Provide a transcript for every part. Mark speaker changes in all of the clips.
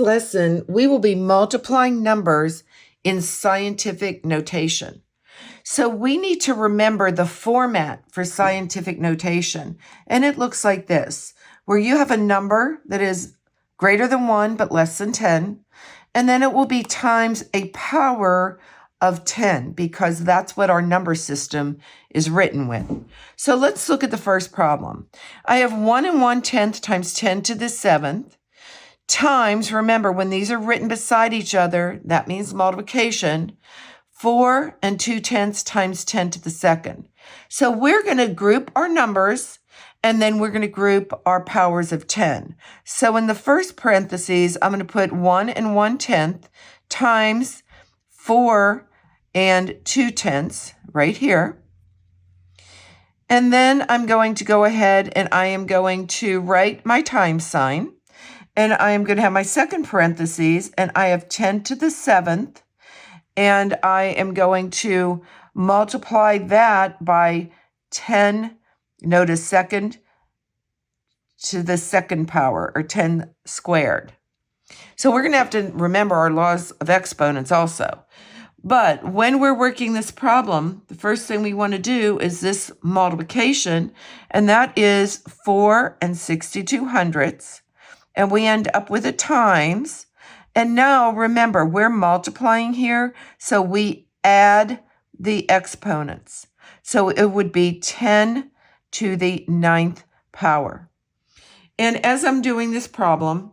Speaker 1: lesson, we will be multiplying numbers in scientific notation. So we need to remember the format for scientific notation. And it looks like this, where you have a number that is greater than 1 but less than 10. And then it will be times a power of 10 because that's what our number system is written with. So let's look at the first problem. I have 1 1/10 times 10 to the 7th times, remember when these are written beside each other, that means multiplication, 4 2/10 times 10 to the 2nd. So we're going to group our numbers and then we're going to group our powers of 10. So in the first parentheses, I'm going to put 1 1/10 times 4 2/10 right here. And then I'm going to go ahead and I am going to write my times sign. And I am going to have my second parentheses, and I have 10 to the 7th. And I am going to multiply that by 10, notice second to the second power, or 10 squared. So we're going to have to remember our laws of exponents also. But when we're working this problem, the first thing we want to do is this multiplication, and that is 4 62/100. And we end up with a times. And now remember, we're multiplying here, so we add the exponents. So it would be 10 to the 9th power. And as I'm doing this problem,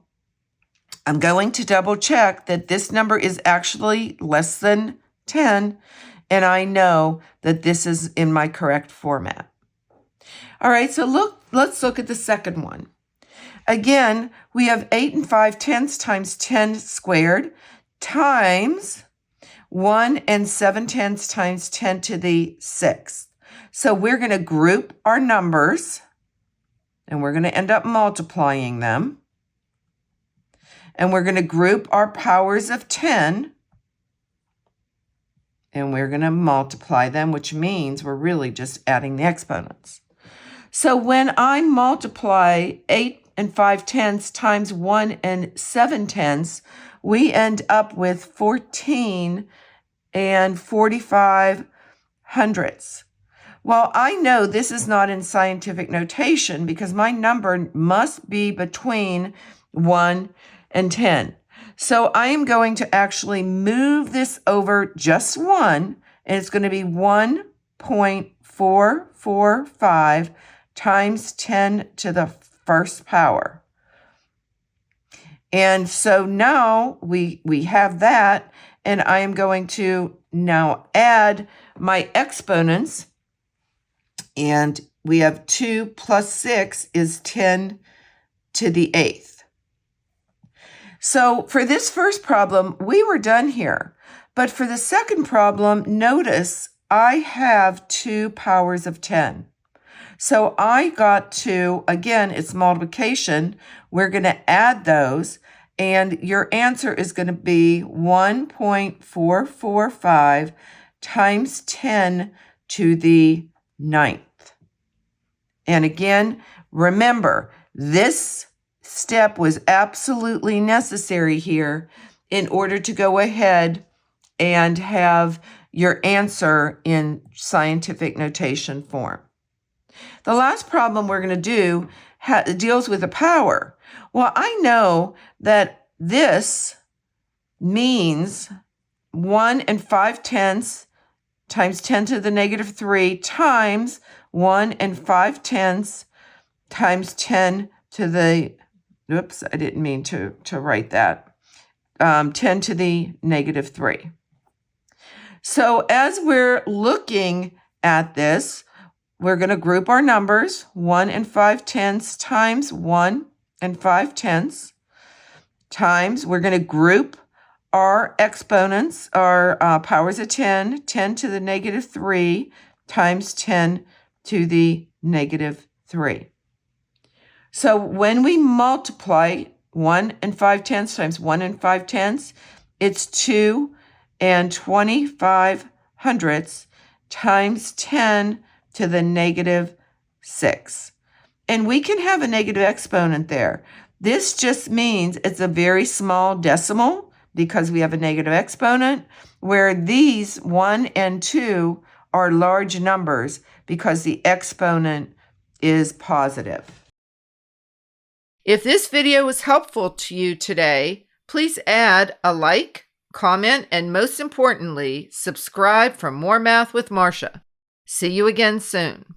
Speaker 1: I'm going to double check that this number is actually less than 10, and I know that this is in my correct format. All right, so let's look at the second one. Again, we have 8 5/10 times 10 squared times 1 7/10 times 10 to the 6th. So we're going to group our numbers, and we're going to end up multiplying them. And we're going to group our powers of 10, and we're going to multiply them, which means we're really just adding the exponents. So when I multiply 8 5/10 times 1 7/10, we end up with 14 45/100. Well, I know this is not in scientific notation because my number must be between 1 and 10. So I am going to actually move this over just 1, and it's going to be 1.445 times 10 to the first power. And so now we have that, and I am going to now add my exponents, and we have 2 plus 6 is 10 to the 8th. So for this first problem, we were done here. But for the second problem, notice I have 2 powers of 10. So I got to, again, it's multiplication. We're going to add those, and your answer is going to be 1.445 times 10 to the 9th. And again, remember, this step was absolutely necessary here in order to go ahead and have your answer in scientific notation form. The last problem we're going to do deals with the power. Well, I know that this means 1 5/10 times 10 to the negative 3 times 1 5/10 times 10 to the, oops, I didn't mean to write that, 10 to the negative 3. So as we're looking at this, we're going to group our numbers, 1 5/10 times 1 5/10 times, we're going to group our exponents, our powers of 10, 10 to the negative 3 times 10 to the negative 3. So when we multiply 1 5/10 times 1 5/10, it's 2 25/100 times 10 to the negative 6. And we can have a negative exponent there, This just means it's a very small decimal because we have a negative exponent, where these 1 and 2 are large numbers because the exponent is positive. If this video was helpful to you today, please add a like, comment, and most importantly, subscribe for more Math with Marcia. See you again soon.